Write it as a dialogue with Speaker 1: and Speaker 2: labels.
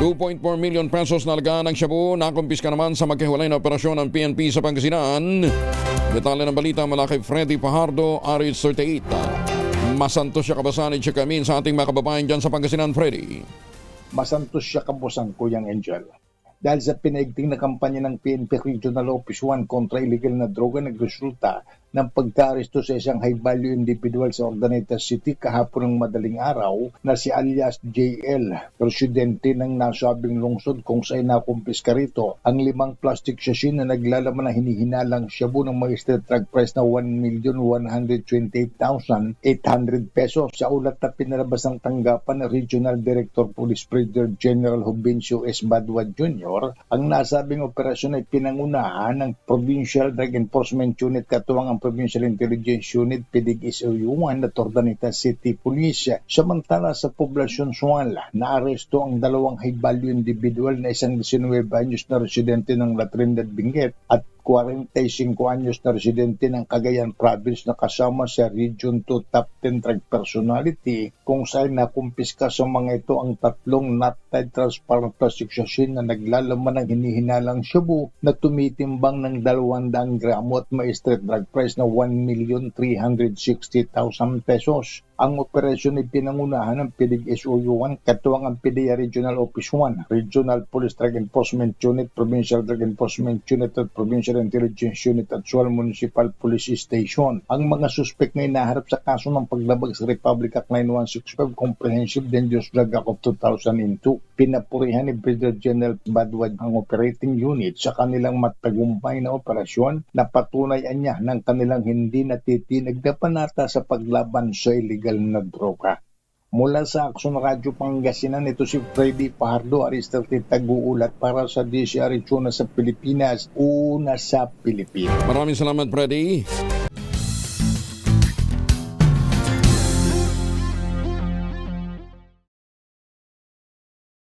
Speaker 1: 2.4 million pesos na halaga ng shabu nakumpiska naman sa magkahiwalay na operasyon ng PNP sa Pangasinan. Detalye ng balita mula kay Freddy Fajardo, Aris 38. Masantos siya kabasan at siya kamin sa ating mga kababayan dyan sa Pangasinan, Freddy.
Speaker 2: Masantos siya kabusan, Kuyang Angel. Dahil sa pinaigting na kampanya ng PNP Regional Office 1 kontra illegal na droga, nagresulta ng pagka-aresto sa isang high-value individual sa Ordaneta City kahapon ng madaling araw na si alias JL, presidente ng nasabing lungsod kung saan nakumpiska rito ang 5 plastic sachet na naglalaman ng hinihinalang shabu ng magistrate drug price na 1,128,800 pesos. Sa ulat na pinalabas ng tanggapan ng Regional Director Police Brigadier General Jovencio S. Badua Jr., ang nasabing operasyon ay pinangunahan ng Provincial Drug Enforcement Unit katuwang ang Provincial Intelligence Unit PDIG-SOU1 at Ordaneta City Police. Samantala sa poblasyon Suala, naaresto ang 2 high-value individual na isang 19 anyos na residente ng La Trinidad Benguet at 45 anyos na residente ng Cagayan Province na kasama sa Region 2 Top 10 Drug Personality kung saan nakumpiska sa mga ito ang 3 not-tied transparent plastic sachet na naglalaman ng hinihinalang shabu na tumitimbang ng 200 gramo at may street drug price na 1,360,000 pesos. Ang operasyon ay pinangunahan ng PDIG-SOU1 katuwang ang PDEA Regional Office 1, Regional Police Drug Enforcement Unit, Provincial Drug Enforcement Unit at Provincial Intelligence Unit at Sual Municipal Police Station. Ang mga suspek na inaharap sa kaso ng paglabag sa Republic Act 9165 Comprehensive Dangerous Drug Act of 2002. Pinapurihan ni Brigadier General Badua ang operating unit sa kanilang matagumpay na operasyon na patunayan niya ng kanilang hindi natitinag na panata sa paglaban sa illegal na droga. Mula sa Aksyon Radyo Pangasinan, ito si Freddy Fajardo, Aristarte Taguulat para sa DCR Una sa Pilipinas, una sa Pilipinas.
Speaker 1: Maraming salamat, Freddy.